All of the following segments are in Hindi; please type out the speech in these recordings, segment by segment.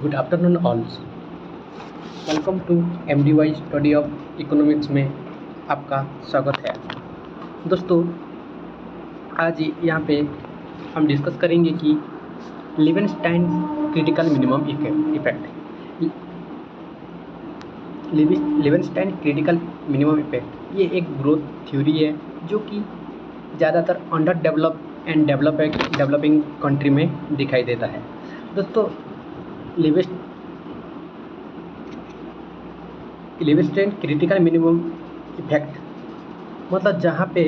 Good afternoon all. Welcome to MDY study of economics में आपका स्वागत है। दोस्तों, आज यहाँ पे हम डिस्कस करेंगे कि Leibenstein critical minimum effect. Leibenstein critical minimum effect ये एक ग्रोथ थ्योरी है जो कि ज़्यादातर under develop and developing country में दिखाई देता है। दोस्तों, लिवेनस्टाइन क्रिटिकल मिनिमम इफेक्ट मतलब जहाँ पे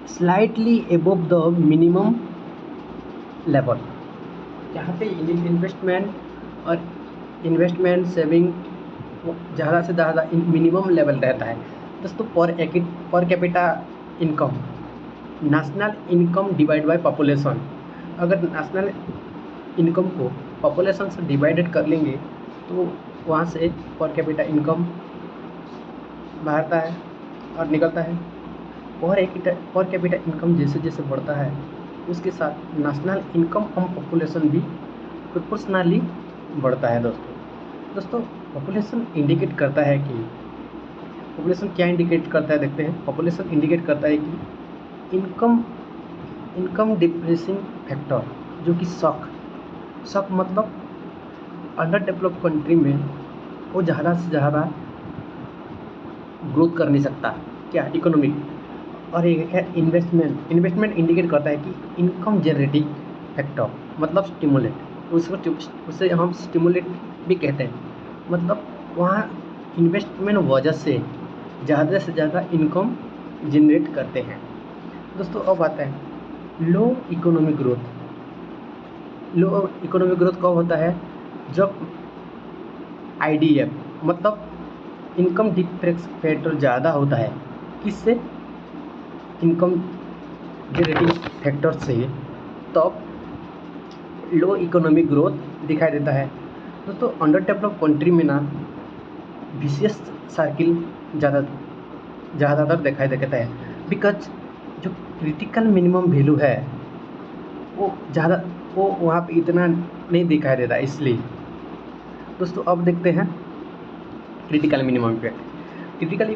slightly above the minimum level, जहाँ पे इन्वेस्टमेंट सेविंग ज़्यादा से ज़्यादा मिनिमम लेवल रहता है। दोस्तों, per capita income, national income divide by population, अगर नेशनल इनकम को पॉपुलेशन से डिवाइडेड कर लेंगे तो वहाँ से पर कैपिटा इनकम बाहरता है और निकलता है। पर कैपिटा इनकम जैसे जैसे बढ़ता है उसके साथ नेशनल इनकम हम पॉपुलेशन भी प्रोपोर्शनली बढ़ता है। दोस्तों, पॉपुलेशन इंडिकेट करता है कि पॉपुलेशन क्या इंडिकेट करता है, देखते हैं। पॉपुलेशन इंडिकेट करता है कि इनकम डिप्रेसिंग फैक्टर, जो कि शॉक मतलब अंडर डेवलप्ड कंट्री में वो ज़्यादा से ज़्यादा ग्रोथ कर नहीं सकता, क्या इकोनॉमिक। और एक है इन्वेस्टमेंट इंडिकेट करता है कि इनकम जनरेटिंग फैक्टर मतलब स्टिमुलेट, उसे हम स्टिमुलेट भी कहते हैं। मतलब वहाँ इन्वेस्टमेंट वजह से ज़्यादा से ज़्यादा इनकम जनरेट करते हैं। दोस्तों, अब आता है लो इकोनॉमिक ग्रोथ कब होता है? जब IDF मतलब इनकम डिप्रेस फैक्टर ज़्यादा होता है। किससे? इनकम जनरेटिंग फैक्टर से, तब लो इकोनॉमिक ग्रोथ दिखाई देता है। दोस्तों, अंडर डेवलप्ड कंट्री में ना विशेष सर्किल ज़्यादातर दिखाई देता है, बिकॉज जो क्रिटिकल मिनिमम वैल्यू है वो वहाँ पे इतना नहीं दिखाई देता, इसलिए। दोस्तों, अब देखते हैं क्रिटिकल मिनिमम इफेक्ट। क्रिटिकल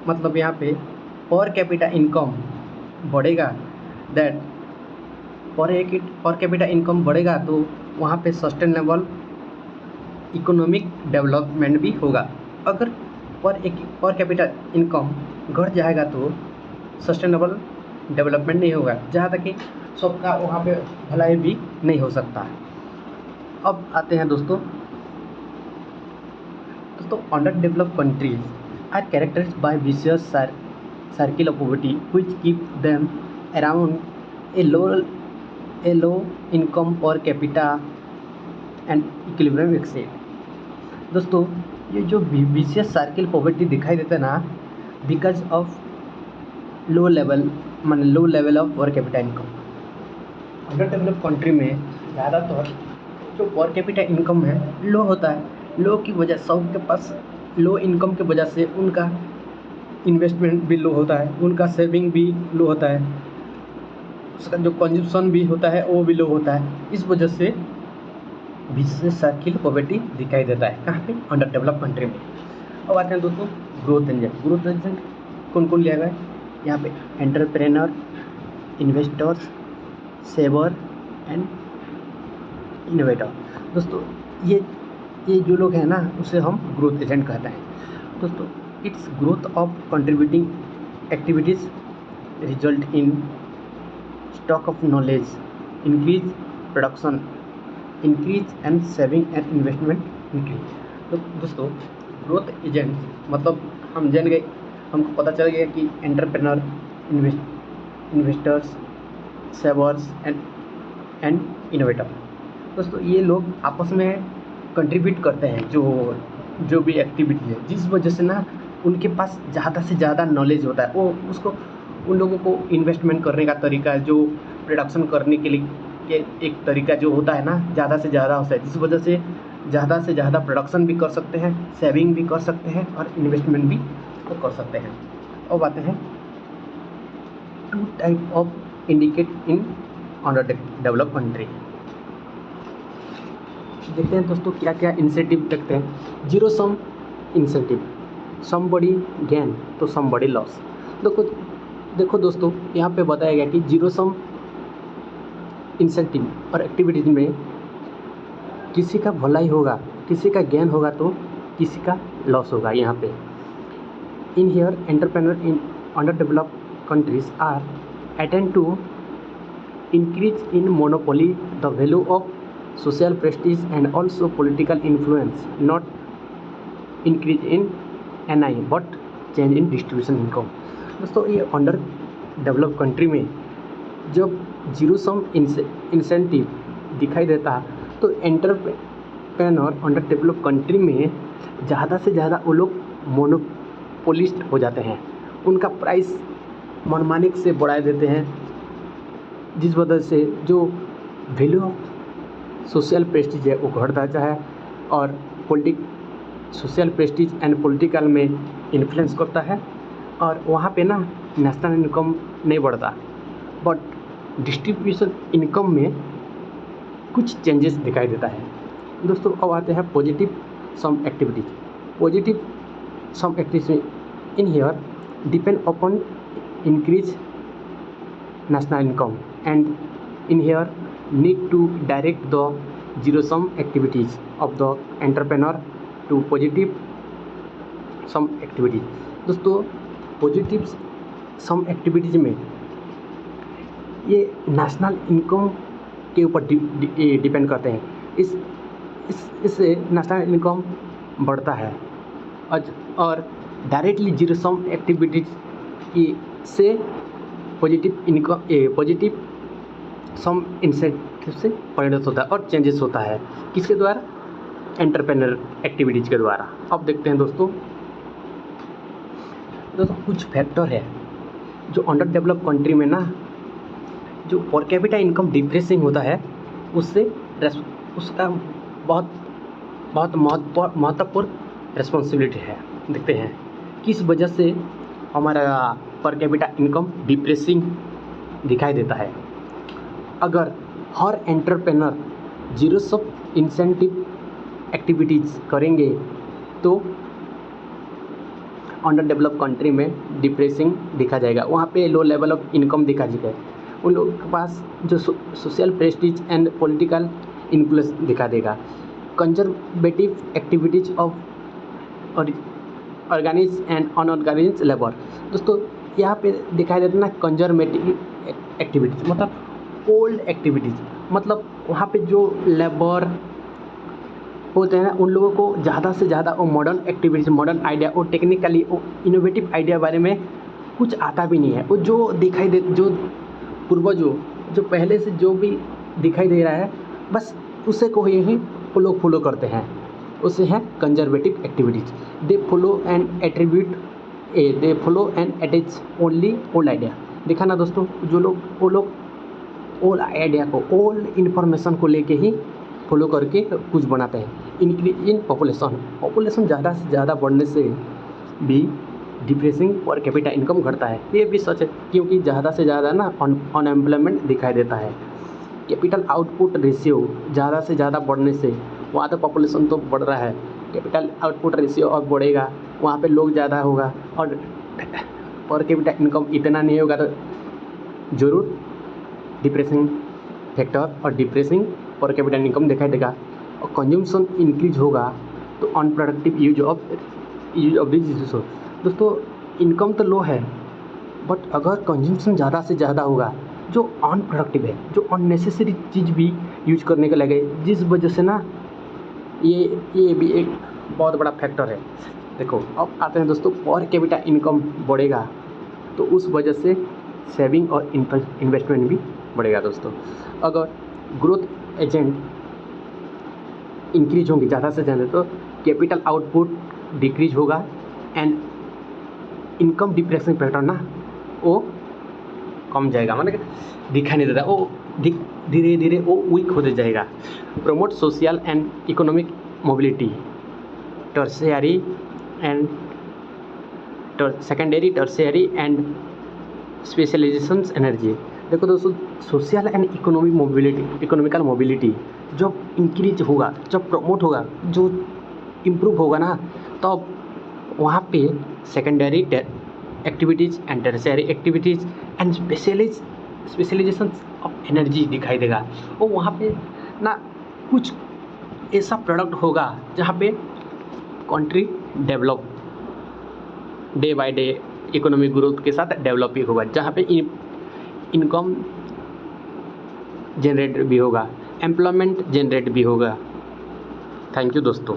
मतलब यहाँ पे पर कैपिटा इनकम बढ़ेगा, दैट पर कैपिटा इनकम बढ़ेगा तो वहाँ पे सस्टेनेबल इकोनॉमिक डेवलपमेंट भी होगा। अगर पर कैपिटा इनकम घट जाएगा तो सस्टेनेबल डेवलपमेंट नहीं होगा, जहाँ तक कि सबका वहाँ पे भलाई भी नहीं हो सकता। अब आते हैं दोस्तों, under developed countries are characterised by vicious circle of poverty which keep them around a low income per capita and equilibrium exist. दोस्तों, ये जो विशियस सर्किल पॉवर्टी दिखाई देता है ना, because of low level of per capita income. Under developed country में ज़्यादातर जो पर कैपिटा इनकम है लो होता है। लो की वजह, सबके पास लो इनकम की वजह से उनका इन्वेस्टमेंट भी लो होता है, उनका सेविंग भी लो होता है, उसका जो कंजप्शन भी होता है वो भी लो होता है। इस वजह से विशेष सर्किल पॉवर्टी दिखाई देता है। कहाँ पे? अंडर डेवलप्ड कंट्री में। अब आते हैं दोस्तों ग्रोथ इंजन कौन कौन लिया गया है यहाँ पे? Entrepreneur, investors, saver and innovator. दोस्तों, ये जो लोग हैं ना, उसे हम ग्रोथ एजेंट कहते हैं। दोस्तों, it's growth of contributing activities result in stock of knowledge, increase production, increase and saving and investment increase. तो दोस्तों, ग्रोथ एजेंट मतलब हम जान गए, हमको पता चल गया कि एंटरप्रेन्योर, इन्वेस्टर्स, सेवर्स एंड इनोवेटर। दोस्तों, ये लोग आपस में कंट्रीब्यूट करते हैं जो भी एक्टिविटी है, जिस वजह से ना उनके पास ज़्यादा से ज़्यादा नॉलेज होता है। वो उसको उन लोगों को इन्वेस्टमेंट करने का तरीका, जो प्रोडक्शन करने के लिए एक तरीका जो होता है ना, ज़्यादा से ज़्यादा होता है, जिस वजह से ज़्यादा प्रोडक्शन भी कर सकते हैं, सेविंग भी कर सकते हैं और इन्वेस्टमेंट भी तो कर सकते हैं। अब आते हैं 2 type of indicate in underdeveloped country. देखते हैं दोस्तों क्या क्या इंसेंटिव देखते हैं। Zero sum incentive, somebody gain तो समबडी लॉस। देखो देखो दोस्तों, यहाँ पे बताया गया कि जीरो सम इंसेंटिव और एक्टिविटीज में किसी का भलाई होगा, किसी का गेन होगा तो किसी का लॉस होगा। यहाँ पे in here entrepreneur in under developed countries are attempt to increase in monopoly, the value of social prestige and also political influence, not increase in NI but change in distribution income। दोस्तों ये अंडर डेवलप कंट्री में जब जीरो सम इंसेंटिव दिखाई देता तो एंटरप्रेन्योर अंडर डेवलप कंट्री में ज़्यादा से ज़्यादा वो लोग मोनोपोलिस्ट हो जाते हैं, उनका प्राइस मनमानी से बढ़ा देते हैं, जिस वजह से जो वैल्यू ऑफ सोशल प्रेस्टीज है वो घट जाता है और सोशल प्रेस्टीज एंड पॉलिटिकल में इन्फ्लुएंस करता है और वहाँ पे ना नेशनल इनकम नहीं बढ़ता, बट डिस्ट्रीब्यूशन इनकम में कुछ चेंजेस दिखाई देता है। दोस्तों अब आते हैं positive sum activities. Positive sum activities in here depend upon increase national income and in here need to direct the zero sum activities of the entrepreneur to positive sum activities। दोस्तों पॉजिटिव सम एक्टिविटीज़ में ये नेशनल इनकम के ऊपर डिपेंड करते हैं। इससे नेशनल इनकम बढ़ता है और डायरेक्टली जीरो सम एक्टिविटीज़ की से पॉजिटिव सम इंसेंटिव से परिणत होता है और चेंजेस होता है। किसके द्वारा? एंटरप्रेन्योर एक्टिविटीज़ के द्वारा। अब देखते हैं दोस्तों कुछ फैक्टर है जो अंडर डेवलप कंट्री में ना जो पर कैपिटा इनकम डिप्रेसिंग होता है उससे उसका बहुत महत्वपूर्ण रिस्पॉन्सिबिलिटी है। देखते हैं किस वजह से हमारा पर कैपिटा इनकम डिप्रेसिंग दिखाई देता है। अगर हर entrepreneur zero sum incentive activities करेंगे तो अंडर डेवलप कंट्री में डिप्रेसिंग दिखा जाएगा, वहाँ पे लो लेवल ऑफ इनकम दिखा जाएगा, उन लोगों के पास जो social prestige and political influence दिखा देगा। Conservative activities of organise and unorganise labour. दोस्तों यहाँ पे दिखाई देता है ना कंजर्वेटिव एक्टिविटीज़ मतलब ओल्ड एक्टिविटीज़, मतलब वहाँ पे जो लेबर होते हैं ना उन लोगों को ज़्यादा से ज़्यादा वो मॉडर्न एक्टिविटीज़, मॉडर्न आइडिया और टेक्निकली वो इनोवेटिव आइडिया बारे में कुछ आता भी नहीं है। वो जो दिखाई दे जो पूर्वजों जो पहले से जो भी दिखाई दे रहा है बस उसे को ही वो लोग फॉलो करते हैं, उसे है conservative activities. They follow and attach only old idea. देखा ना दोस्तों, वो लोग ओल्ड आइडिया को, ओल्ड इन्फॉर्मेशन को लेके ही फॉलो करके कुछ बनाते हैं। इंक्रीज इन पॉपुलेशन ज़्यादा से ज़्यादा बढ़ने से भी डिप्रेसिंग पर कैपिटा इनकम घटता है। ये भी सच है क्योंकि ज़्यादा से ज़्यादा ना अनएम्प्लॉयमेंट दिखाई देता है। कैपिटल आउटपुट रेशियो ज़्यादा से ज़्यादा बढ़ने से, वहाँ तो पॉपुलेशन तो बढ़ रहा है, कैपिटल आउटपुट रेशियो और बढ़ेगा, वहाँ पे लोग ज़्यादा होगा और पर कैपिटा इनकम इतना नहीं होगा तो ज़रूर डिप्रेसिंग फैक्टर और डिप्रेसिंग पर कैपिटा इनकम दिखाई देगा। और कंज्यूमशन इंक्रीज होगा तो unproductive use of this resource. दोस्तों इनकम तो लो है बट अगर कंज्यूमशन ज़्यादा से ज़्यादा होगा जो अनप्रोडक्टिव है, जो अननेसेसरी चीज़ भी यूज करने के लगे, जिस वजह से ना ये भी एक बहुत बड़ा फैक्टर है। देखो अब आते हैं दोस्तों, पर कैपिटा इनकम बढ़ेगा तो उस वजह से सेविंग और इन्वेस्टमेंट भी बढ़ेगा। दोस्तों अगर ग्रोथ एजेंट इंक्रीज होंगे ज़्यादा से ज़्यादा तो कैपिटल आउटपुट डिक्रीज होगा एंड इनकम डिप्रेशन पैटर्न ना वो कम जाएगा, मतलब दिखाई नहीं देता, वो धीरे धीरे वो वीक होते जाएगा। Promote social and economic mobility, tertiary and secondary, tertiary and specialisations energy. देखो दोस्तों, सोशल एंड इकोनॉमिकल मोबिलिटी जब इंक्रीज होगा, जब प्रमोट होगा, जो इम्प्रूव होगा ना, तो वहाँ पे secondary activities and tertiary activities and specialisation of energy दिखाई देगा। और वहाँ पे ना कुछ ऐसा प्रोडक्ट होगा जहाँ पे country develop day by day economic growth के साथ डेवलप भी होगा, जहाँ पे इनकम जनरेट भी होगा, एम्प्लॉयमेंट जनरेट भी होगा। थैंक यू दोस्तों।